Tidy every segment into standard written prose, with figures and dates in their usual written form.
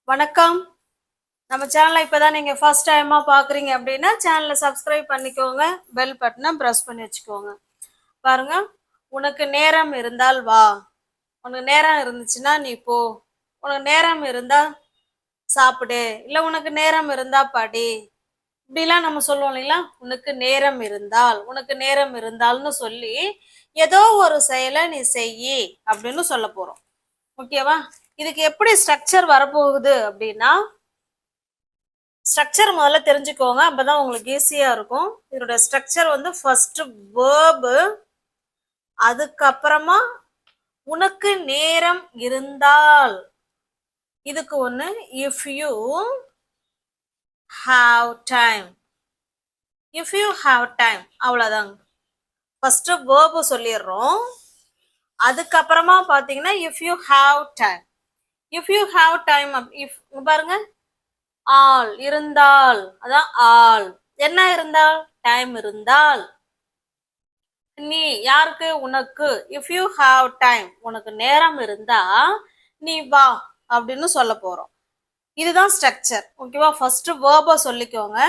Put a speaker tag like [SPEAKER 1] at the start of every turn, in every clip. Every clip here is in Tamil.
[SPEAKER 1] வணக்கம். நம்ம சேனலை இப்பதான் நீங்க ஃபர்ஸ்ட் டைமா பாக்குறீங்க அப்படின்னா சேனலை சப்ஸ்கிரைப் பண்ணிக்கோங்க, பெல் பட்டனை பிரஸ் பண்ணி வச்சுக்கோங்க. பாருங்க, உனக்கு நேரம் இருந்தால் வா, உனக்கு நேரம் இருந்துச்சுன்னா நீ போ, உனக்கு நேரம் இருந்தா சாப்பிடு, இல்ல உனக்கு நேரம் இருந்தா படி, இப்படிலாம் நம்ம சொல்லுவோம் இல்லைங்களா? உனக்கு நேரம் இருந்தால், உனக்கு நேரம் இருந்தால்னு சொல்லி ஏதோ ஒரு செயலை நீ செய்யி அப்படின்னு சொல்ல போறோம். ஓகேவா? இதுக்கு எப்படி ஸ்ட்ரக்சர் வரப்போகுது அப்படின்னா, ஸ்ட்ரக்சர் முதல்ல தெரிஞ்சுக்கோங்க, அப்பதான் உங்களுக்கு ஈஸியா இருக்கும். இதோட ஸ்ட்ரக்சர் வந்து ஃபர்ஸ்ட் வேர்பு, அதுக்கப்புறமா உனக்கு நேரம் இருந்தால், இதுக்கு ஒண்ணு if you have time, if you have time, அவ்வளவுதாங்க. ஃபர்ஸ்ட் வேர்பு சொல்லிடுறோம், அதுக்கப்புறமா பாத்தீங்கன்னா if you have time, if you have time, if பாருங்க, ஆல் இருந்தால், அதான் ஆல். என்ன இருந்தால்? டைம் இருந்தால். நீ யாருக்கு? உனக்கு. இஃப் யூ ஹாவ் டைம், உனக்கு நேரம் இருந்தா நீ வா அப்படின்னு சொல்ல போறோம். இதுதான் ஸ்ட்ரக்சர். ஓகேவா? ஃபர்ஸ்ட் வேர்ப சொல்லிக்கோங்க,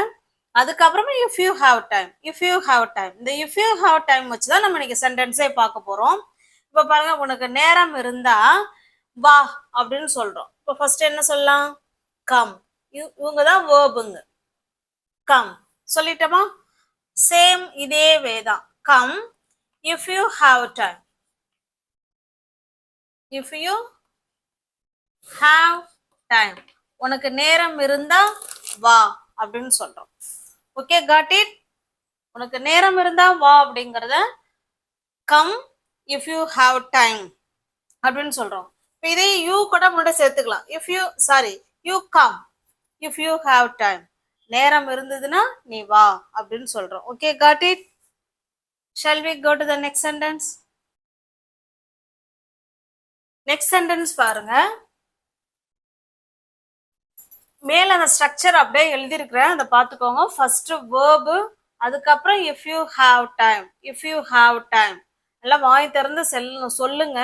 [SPEAKER 1] அதுக்கப்புறமா if you have time, if you have time. இந்த இஃப் யூ ஹாவ் டைம் வச்சுதான் நம்ம இன்னைக்கு சென்டென்ஸே பார்க்க போறோம். இப்ப பாருங்க, உனக்கு நேரம் இருந்தா வா அப்படின்னு சொல்றோம். இப்ப ஃபர்ஸ்ட் என்ன சொல்லலாம்? கம். இவங்கதான் வேர்புங்க. கம் சொல்லிட்டோமா? சேம் இதே வேதான். Come if you have time, if you have time, உனக்கு நேரம் இருந்தா வா அப்படின்னு சொல்றோம். Okay, got it? உனக்கு நேரம் இருந்தா வா அப்படிங்கறத come if you have time அப்படின்னு சொல்றோம். இப்போ இதே யூ கூட முன்னாடி சேர்த்துக்கலாம். if you you come if you have time, நேரம் இருந்ததுன்னா நீ வா அப்படின்னு சொல்றோம். Okay, got it? Shall we go to the next sentence? Next sentence பாருங்க. மேல அந்த ஸ்ட்ரக்சர் அப்படியே எழுதியிருக்கிறேன், அதை பார்த்துக்கோங்க. ஃபர்ஸ்ட் வேர்பு, அதுக்கப்புறம் if you have time, if you have time. எல்லாம் வாய் திறந்து சொல்லுங்க,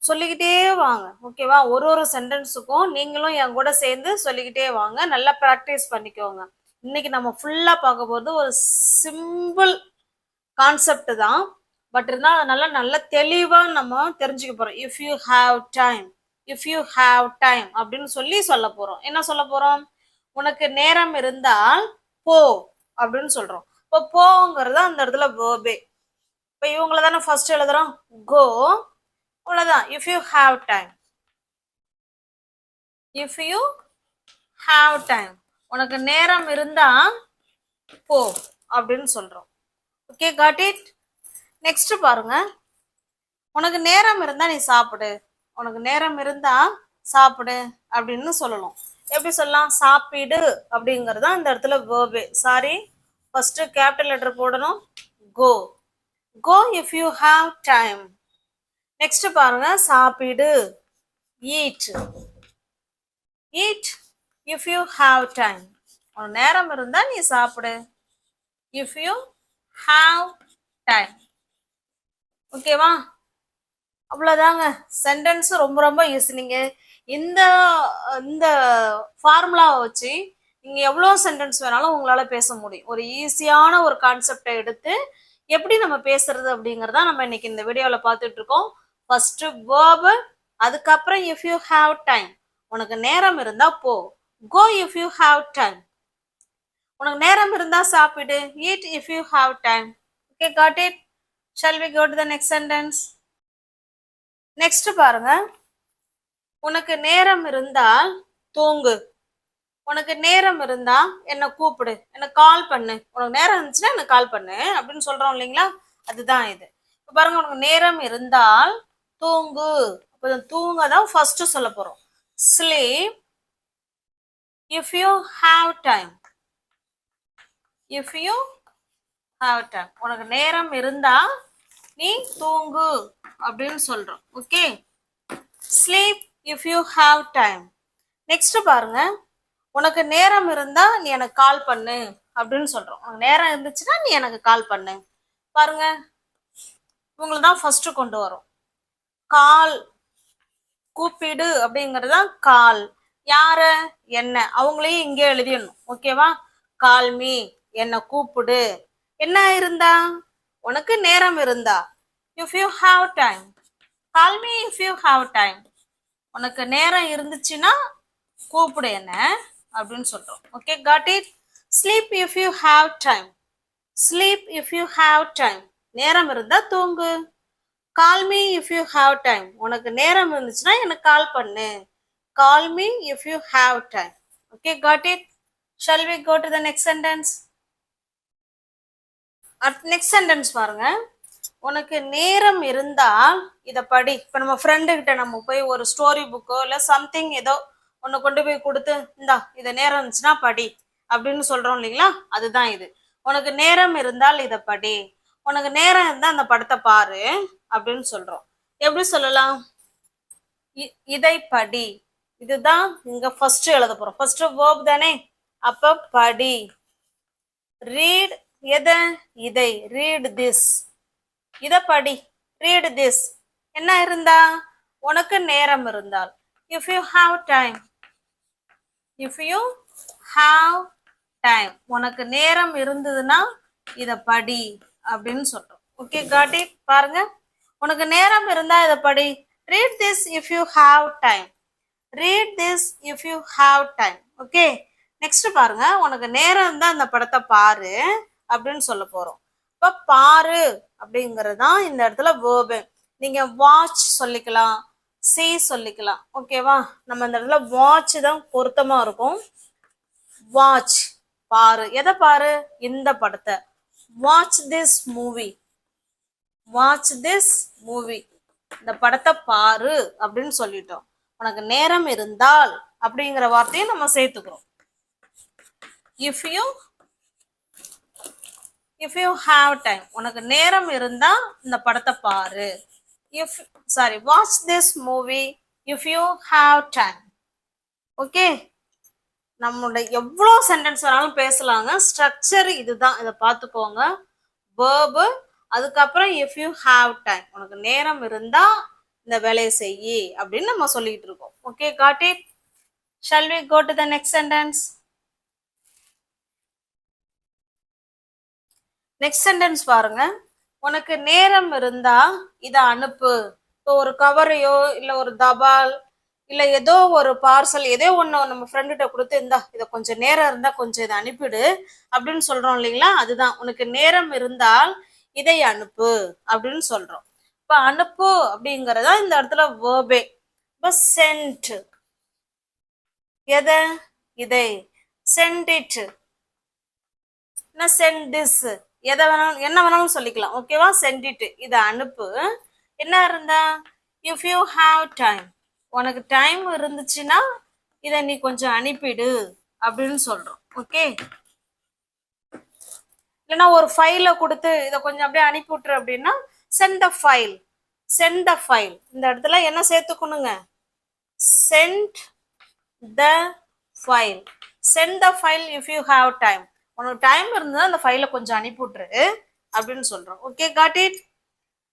[SPEAKER 1] சொல்லிக்கிட்டே வாங்க. ஓகேவா? ஒரு ஒரு சென்டென்ஸுக்கும் நீங்களும் என் கூட சேர்ந்து சொல்லிக்கிட்டே வாங்க, நல்லா ப்ராக்டிஸ் பண்ணிக்கோங்க. இன்னைக்கு நம்ம ஃபுல்லா பார்க்க போகிறது ஒரு சிம்பிள் கான்செப்ட் தான், பட் இருந்தால் நல்லா தெளிவாக நம்ம தெரிஞ்சுக்க போறோம். If you have time, if you have time அப்படின்னு சொல்ல போறோம். என்ன சொல்ல போறோம்? உனக்கு நேரம் இருந்தால் போ அப்படின்னு சொல்றோம். இப்போ போங்கிறது அந்த இடத்துல வேர்பே. இப்போ இவங்கள தானே ஃபர்ஸ்ட் எழுதுறோம், கோ. அவ்வளவுதான். If you have time, if you have time, உனக்கு நேரம் இருந்தா போ அப்படின்னு சொல்றோம். Okay, got it? நெக்ஸ்ட் பாருங்க, உனக்கு நேரம் இருந்தா நீ சாப்பிடு, உனக்கு நேரம் இருந்தா சாப்பிடு அப்படின்னு சொல்லலாம். எப்படி சொல்லலாம்? சாப்பிடு அப்படிங்கறது அந்த இடத்துல வேர்பே. சாரி, ஃபர்ஸ்ட் கேபிட்டல் லெட்டர் போடணும். Go, go if you have time. Next பாருங்க, சாப்பிடு, eat, eat if you have time, உனக்கு நேரம் இருந்தா நீ சாப்பிடு, இஃப் யூ ஹாவ் டைம். ஓகேவா? அவ்வளவுதாங்க. சென்டென்ஸ் ரொம்ப ரொம்ப ஈஸி. நீங்க இந்த இந்த ஃபார்முலாவை வச்சு நீங்க எவ்வளவு சென்டென்ஸ் வேணாலும் உங்களால பேச முடியும். ஒரு ஈஸியான ஒரு கான்செப்டை எடுத்து எப்படி நம்ம பேசுறது அப்படிங்கறத நம்ம இன்னைக்கு இந்த வீடியோல பார்த்துட்டு இருக்கோம். ஃபர்ஸ்ட் வேர்ப், அதுக்கப்புறம் இஃப் யூ ஹாவ் டைம், உனக்கு நேரம் இருந்தா போ, go if you have time, உனக்கு நேரம் இருந்தா சாப்பிடு, eat if you have time. Okay, got it? Shall we go to the next sentence? Next பாருங்க, உனக்கு நேரம் இருந்தால் தூங்கு, உனக்கு நேரம் இருந்தா என்ன கூப்பிடு, என்ன கால் பண்ணு, உனக்கு நேரம் இருந்துச்சுன்னா என்ன கால் பண்ணு அப்படின்னு சொல்றோம் இல்லைங்களா? அதுதான் இது. இப்ப பாருங்க, உனக்கு நேரம் இருந்தால் தூங்கு, அப்ப தூங்க தான் ஃபர்ஸ்ட் சொல்ல போறோம். Sleep if you have time, if you have time, உனக்கு நேரம் இருந்தா நீ தூங்கு அப்படின்னு சொல்றோம். Okay, sleep if you have time. Next பாருங்க, உனக்கு நேரம் இருந்தா நீ எனக்கு கால் பண்ணு அப்படின்னு சொல்றோம். உனக்கு நேரம் இருந்துச்சுன்னா நீ எனக்கு கால் பண்ணு. பாருங்க, இவங்களை தான் ஃபர்ஸ்ட் கொண்டு வரும். கால், கூப்பிடு அப்படிங்கறதுதான் கால். யார? என்ன. அவங்களையும் இங்கே எழுதிடணும். ஓகேவா? கால் மீ, என்ன கூப்பிடு. என்ன இருந்தா? உனக்கு நேரம் இருந்தா. If you have time. Call me if you have time. உனக்கு நேரம் இருந்துச்சுன்னா கூப்பிடு என்ன அப்படின்னு சொல்றோம். Okay, got it? Sleep if you have time. Sleep if you have time. நேரம் இருந்தா தூங்கு. Call me if you have time. உனக்கு நேரம் இருந்துச்சுன்னா எனக்கு கால் பண்ணு. Call me if you have time. Okay, got it? Shall we go to the next sentence? Next sentence பாருங்க. உனக்கு நேரம் இருந்தா இத படி. இப்ப நம்ம ஃப்ரெண்டு கிட்ட நம்ம போய் ஒரு ஸ்டோரி புக்கோ இல்ல சம்திங் ஏதோ ஒன்னு கொண்டு போய் கொடுத்து இந்தா இத நேரம் இருந்துச்சுன்னா படி அப்படின்னு சொல்றோம் இல்லைங்களா? அதுதான் இது. உனக்கு நேரம் இருந்தால் இத படி. உனக்கு நேரம் இருந்தா அந்த படத்தை பாரு அப்படின்னு சொல்றோம். எப்படி சொல்லலாம்? இதை படி. இதுதான் இங்க ஃபர்ஸ்ட் எழுத போறோம். ஃபர்ஸ்ட் வேர்ப் தானே, அப்ப படி. ரீட் எதை? இதை. Read this. இத படி. Read this. என்ன இருந்தா? உனக்கு நேரம் இருந்தால். If you have time. If you have time. உனக்கு நேரம் இருந்ததுன்னா இத படி அப்படின்னு சொல்றோம். Okay, got it? பாருங்க, உனக்கு நேரம் இருந்தா இத படி. Read this if you have time. Read this if you have time. Okay, next பாருங்க. உனக்கு நேரம் இருந்தா அந்த படத்தை பாரு அப்படின்னு சொல்ல போறோம். இப்ப பாரு அப்படிங்கிறது தான் இந்த இடத்துல வேர்பு. நீங்க வாட்ச் சொல்லிக்கலாம், see சொல்லிக்கலாம். ஓகேவா? நம்ம இந்த இடத்துல வாட்ச் தான் பொருத்தமா இருக்கும். வாட்ச், பாரு. எதை பாரு? இந்த படத்தை. Watch this movie. Watch this movie. இந்த படத்தை பாரு அப்படின்னு சொல்லிட்டோம். உனக்கு நேரம் இருந்தால் அப்படிங்கிற வார்த்தையை நம்ம சேர்த்துக்கிறோம். If you have time. உனக்கு நேரம் இருந்தா இந்த படத்தை பாரு. Watch this movie if you have time. Okay, நம்மளுடைய எவ்வளோ சென்டென்ஸ் வேணாலும் பேசலாங்க. ஸ்ட்ரக்சர் இதுதான், இதை பார்த்துக்கோங்க. வேர்பு, அதுக்கப்புறம் இஃப் யூ ஹாவ் டைம். உனக்கு நேரம் இருந்தா இந்த வேலையை செய்யி அப்படின்னு நம்ம சொல்லிட்டு இருக்கோம். Okay, got it? Shall we go to the next sentence? Next sentence பாருங்க. உனக்கு நேரம் இருந்தா இதை அனுப்பு. இப்போ ஒரு கவரையோ இல்ல ஒரு தபால் இல்ல ஏதோ ஒரு பார்சல் ஏதோ ஒண்ணு நம்ம ஃப்ரெண்டுகிட்ட கொடுத்து இந்தா இதை கொஞ்சம் நேரம் இருந்தா கொஞ்சம் இதை அனுப்பிடு அப்படின்னு சொல்றோம் இல்லைங்களா? அதுதான் உனக்கு நேரம் இருந்தால் இதை அனுப்பு அப்படின்னு சொல்றோம். இப்ப அனுப்பு அப்படிங்கறதா இந்த இடத்துல வேர்பே. இப்ப சென்ட். எதை? இதை. Send it. Send this. எதை வேணாலும் என்ன வேணாலும் சொல்லிக்கலாம். ஓகேவா? சென்ட் இட், இதை அனுப்பு. என்ன இருந்தா? If you have time. உனக்கு டைம் இருந்துச்சுன்னா இதை நீ கொஞ்சம் அனுப்பிடு அப்படின்னு சொல்றோம். ஓகே, இல்லைன்னா ஒரு ஃபைலை கொடுத்து இதை கொஞ்சம் அப்படியே அனுப்பி விட்டுரு அப்படின்னா send the file. Send the file. இந்த இடத்துல என்ன சேர்த்துக்கணுங்க? Send the file. Send the file if you have time. உனக்கு டைம் இருந்தா அந்த ஃபைலை கொஞ்சம் அனுப்பி விட்டுரு அப்படின்னு சொல்றோம். Okay, got it?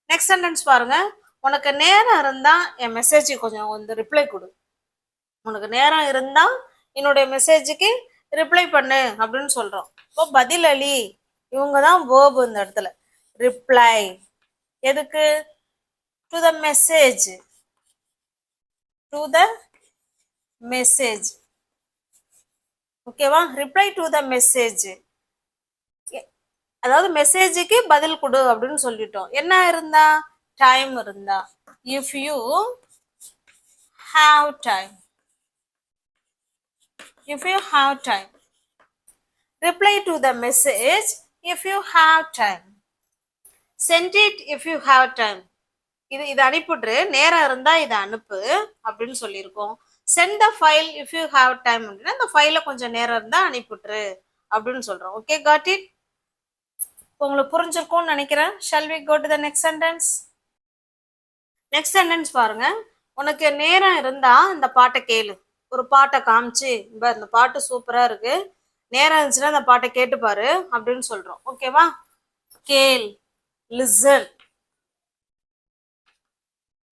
[SPEAKER 1] Next sentence பாருங்க. உனக்கு நேரம் இருந்தா என் மெசேஜ் கொஞ்சம் வந்து ரிப்ளை கொடு. உனக்கு நேரம் இருந்தா என்னுடைய மெசேஜுக்கு ரிப்ளை பண்ணு அப்படின்னு சொல்றோம். இப்போ பதிலளி. இவங்க தான் வேர்ப் இந்த இடத்துல. ரிப்ளை. எதுக்கு? To the message. To the message. ஓகேவா? Reply to the message. அதாவது மெசேஜுக்கு பதில் கொடு அப்படின்னு சொல்லிட்டோம். என்ன இருந்தா? டைம் இருந்தா. If you have time. If you have time. Reply to the message if you have time. Send it if you have time. இது அனுப்பிவிட்ரு. நேரம் இருந்தா இதை அனுப்பு அப்படின்னு சொல்லியிருக்கோம். Send the file if you have time அப்படின்னா இந்த ஃபைலை கொஞ்சம் நேரம் இருந்தா அனுப்பிவிட்ரு அப்படின்னு சொல்றோம். Okay, got it? உங்களுக்கு புரிஞ்சிருக்கும்னு நினைக்கிறேன். Shall we go to the next sentence? Next sentence பாருங்க. உனக்கு நேரம் இருந்தா இந்த பாட்டை கேளு. ஒரு பாட்டை காமிச்சு இந்த பாட்டு சூப்பரா இருக்கு, நேரம் இருந்துச்சுன்னா இந்த பாட்டை கேட்டு பாரு அப்படின்னு சொல்றோம். ஓகேவா? கேள். லிசன்.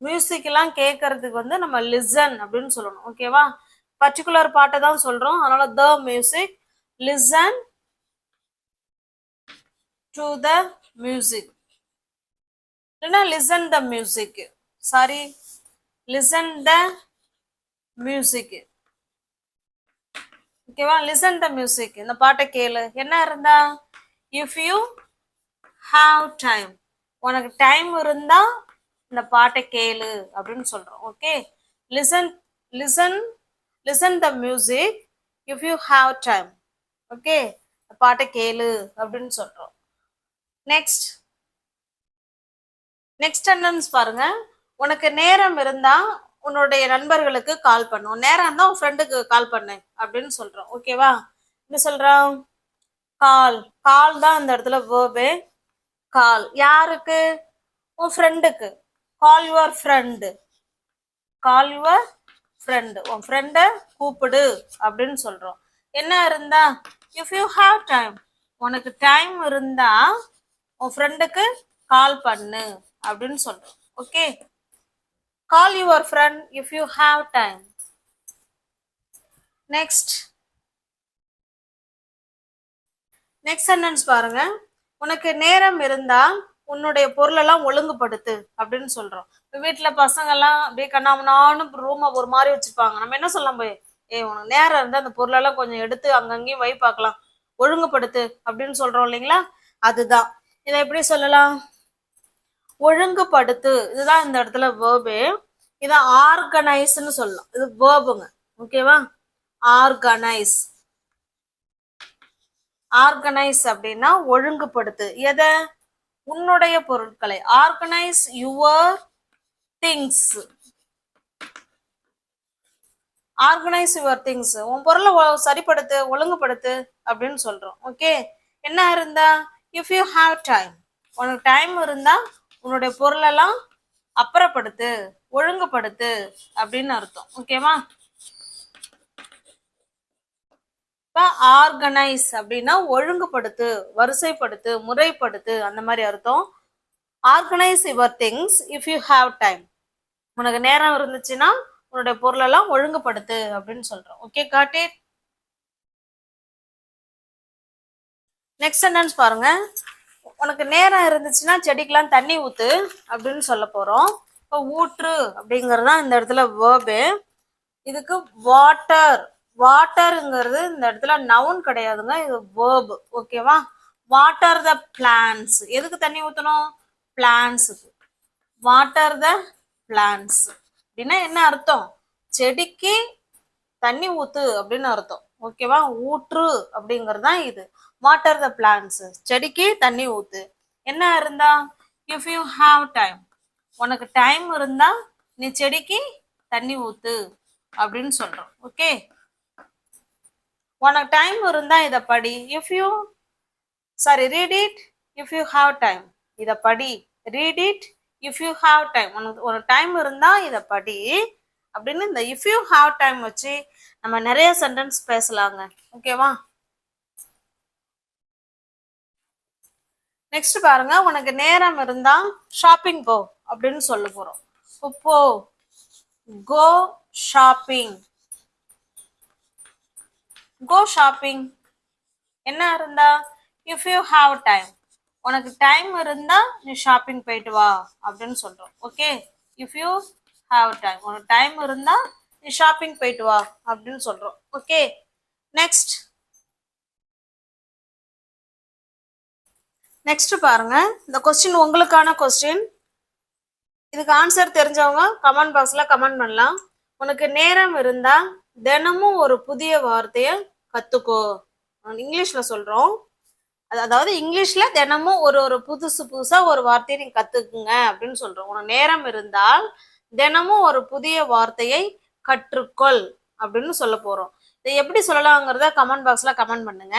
[SPEAKER 1] மியூசிக் எல்லாம் கேட்கறதுக்கு வந்து நம்ம லிசன் அப்படின்னு சொல்லணும். ஓகேவா? பர்டிகுலர் பாட்டை தான் சொல்றோம். அதனால the music. Listen to the music, இல்லைன்னா listen the music. Sorry, listen the music. ஓகேவா? லிசன் த மியூசிக், இந்த பாட்டை கேளு. என்ன இருந்தா, இஃப் யூ ஹாவ் டைம், உனக்கு டைம் இருந்தா இந்த பாட்டை கேளு அப்படின்னு சொல்றோம். Okay, listen listen listen the music if you have time. Okay, பாட்டை கேளு அப்படின்னு சொல்றோம். நெக்ஸ்ட் சென்டென்ஸ் பாருங்க. உனக்கு நேரம் இருந்தா உன்னுடைய நண்பர்களுக்கு கால் பண்ணும். நேரம் இருந்தா உன் ஃப்ரெண்டுக்கு கால் பண்ணு அப்படின்னு சொல்றோம். ஓகேவா? என்ன சொல்றோம்? கால். கால் தான் இந்த இடத்துல வேர்பு. கால் யாருக்கு? உன் ஃப்ரெண்டுக்கு. Call your friend. Call your friend, உன் ஃப்ரெண்டை கூப்பிடு அப்படின்னு சொல்றோம். என்ன இருந்தா, இஃப் யூ ஹாவ் டைம், உனக்கு டைம் இருந்தா உன் ஃப்ரெண்டுக்கு கால் பண்ணு அப்படின்னு சொல்றோம். Okay, call your friend if you have time. Next sentence பாருங்க. உனக்கு நேரம் இருந்தா உன்னுடைய பொருளெல்லாம் ஒழுங்குபடுத்து அப்படின்னு சொல்றோம். வீட்டுல பசங்க எல்லாம் அப்படியே கண்ணாமண்ணான்னு ரூமை ஒரு மாதிரி வச்சிருப்பாங்க. நம்ம என்ன சொல்லலாம் போய், உனக்கு நேரம் இருந்தா அந்த பொருளெல்லாம் கொஞ்சம் எடுத்து அங்கங்கேயும் வை பார்க்கலாம், ஒழுங்குபடுத்து அப்படின்னு சொல்றோம் இல்லைங்களா? அதுதான். இதை எப்படி சொல்லலாம்? ஒழுங்குபடுத்து. இதுதான் இந்த இடத்துல வேர்பு. இதை ஆர்கனைஸ்ன்னு சொல்லலாம். இது வேர்புங்க. ஓகேவா? ஆர்கனைஸ். ஆர்கனைஸ் அப்படின்னா ஒழுங்குபடுத்து. எதை? உன்னுடைய பொருட்களை. Organise your things. Organise your things, உன் பொருளை சரிப்படுத்து, ஒழுங்குபடுத்து அப்படின்னு சொல்றோம். ஓகே, என்ன இருந்தா, இஃப் யூ ஹாவ் டைம், உனக்கு டைம் இருந்தா உன்னுடைய பொருளெல்லாம் அப்புறப்படுத்து, ஒழுங்குபடுத்து அப்படின்னு அர்த்தம். ஓகேவா? ஆர்கனைஸ் அப்படின்னா ஒழுங்குபடுத்து, வரிசைப்படுத்து, முறைப்படுத்து, அந்த மாதிரி அர்த்தம். Organise your things if you have time, உனக்கு நேரம் இருந்துச்சுன்னா உன்னுடைய பொருளெல்லாம் ஒழுங்குபடுத்து அப்படின்னு சொல்றோம். Okay, got it. Next sentence பாருங்க. உனக்கு நேரம் இருந்துச்சுன்னா செடிக்கெல்லாம் தண்ணி ஊத்து அப்படின்னு சொல்ல போறோம். இப்போ ஊற்று அப்படிங்கிறது தான் இந்த இடத்துல வேர்பு. இதுக்கு வாட்டர். வாட்டருங்கிறது இந்த இடத்துல நவுன் கிடையாதுங்க, இது வேர்பு. ஓகேவா? Water the plants. எதுக்கு தண்ணி ஊத்தணும்? பிளான்ஸுக்கு. வாட்டர் த பிளான்ஸ் அப்படின்னா என்ன அர்த்தம்? செடிக்கு தண்ணி ஊத்து அப்படின்னு அர்த்தம். ஓகேவா? ஊற்று அப்படிங்கிறது தான் இது. வாட்டர் த பிளான்ஸ், செடிக்கு தண்ணி ஊத்து. என்ன இருந்தா, இஃப் யூ ஹாவ் டைம், உனக்கு டைம் இருந்தா நீ செடிக்கு தண்ணி ஊத்து அப்படின்னு சொல்றோம். ஓகே, உனக்கு டைம் இருந்தா இதை படி. If you read it if you have time. இதை படி. Read it if you have time. உனக்கு டைம் இருந்தா இதை படி அப்படின்னு இந்த இஃப் யூ ஹாவ் டைம் வச்சு நம்ம நிறைய சென்டென்ஸ் பேசலாங்க. ஓகேவா? நெக்ஸ்ட் பாருங்க. உனக்கு நேரம் இருந்தா ஷாப்பிங் போ அப்படின்னு சொல்ல போறோம். போ, கோ ஷாப்பிங். கோ ஷாப்பிங். என்ன இருந்தா, இஃப் யூ ஹாவ் டைம், உனக்கு டைம் இருந்தா நீ ஷாப்பிங் போயிட்டு வா அப்படின்னு சொல்றோம். Okay, if you have time, உனக்கு டைம் இருந்தா நீ ஷாப்பிங் போயிட்டு வா அப்படின்னு சொல்றோம். ஓகே, நெக்ஸ்ட் பாருங்க. இந்த கொஸ்டின் உங்களுக்கான கொஸ்டின். இதுக்கு ஆன்சர் தெரிஞ்சவங்க கமெண்ட் பாக்ஸ்ல கமெண்ட் பண்ணலாம். உனக்கு நேரம் இருந்தா தினமும் ஒரு புதிய வார்த்தைய கத்துக்கோ. இங்கிலீஷ்ல சொல்றோம். அதாவது இங்கிலீஷ்ல தினமும் ஒரு புதுசா ஒரு வார்த்தையை நீங்க கத்துக்குங்க அப்படின்னு சொல்றோம். உனக்கு நேரம் இருந்தால் தினமும் ஒரு புதிய வார்த்தையை கற்றுக்கொள் அப்படின்னு சொல்ல போறோம். இதை எப்படி சொல்லலாங்கிறத கமெண்ட் பாக்ஸ்ல கமெண்ட் பண்ணுங்க.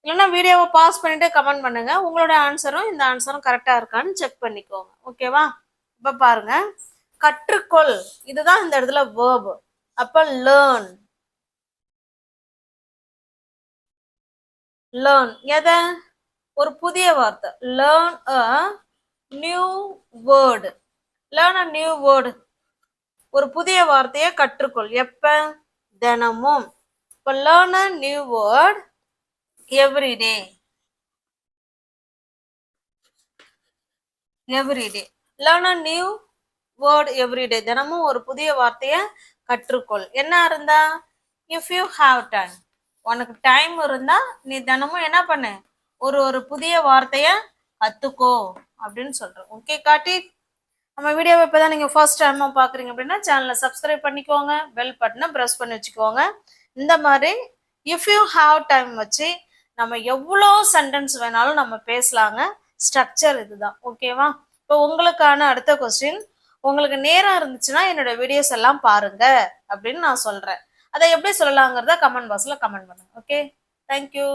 [SPEAKER 1] இல்லைன்னா வீடியோவை பாஸ் பண்ணிட்டு கமெண்ட் பண்ணுங்க. உங்களோட ஆன்சரும் இந்த ஆன்சரும் கரெக்டா இருக்கான்னு செக் பண்ணிக்கோங்க. ஓகேவா? இப்ப பாருங்க, கற்றுக்கொள். இதுதான் இந்த இடத்துல வேர்ப். அப்ப லேர்ன். லேர்ன் எதை? ஒரு புதிய வார்த்தை. Learn a new word. Learn a new word. ஒரு புதிய வார்த்தையை கற்றுக்கொள். எப்ப? தினமும். இப்போ learn a new word everyday. Everyday. Learn a new word everyday. தினமும் ஒரு புதிய வார்த்தையை கற்றுக்கொள். என்ன இருந்தா இஃப் யூ ஹாவ் டைம். உனக்கு டைம் இருந்தா நீ தினமும் என்ன பண்ணு, ஒரு புதிய வார்த்தைய கத்துக்கோ அப்படின்னு சொல்றோம். ஓகே காட்டி. நம்ம வீடியோவை இப்போதான் நீங்கள் ஃபர்ஸ்ட் டைமாக பார்க்குறீங்க அப்படின்னா சேனலை சப்ஸ்கிரைப் பண்ணிக்கோங்க, பெல் பட்டனை ப்ரெஸ் பண்ணி வச்சுக்கோங்க. இந்த மாதிரி இஃப் யூ ஹாவ் டைம் வச்சு நம்ம எவ்வளோ சென்டென்ஸ் வேணாலும் நம்ம பேசலாங்க. ஸ்ட்ரக்சர் இதுதான். ஓகேவா? இப்போ உங்களுக்கான அடுத்த கொஸ்டின், உங்களுக்கு நேரம் இருந்துச்சுன்னா என்னோட வீடியோஸ் எல்லாம் பாருங்க அப்படின்னு நான் சொல்கிறேன். அதை எப்படி சொல்லலாங்கிறத கமெண்ட் பாக்ஸில் கமெண்ட் பண்ணுங்க. Okay, thank you.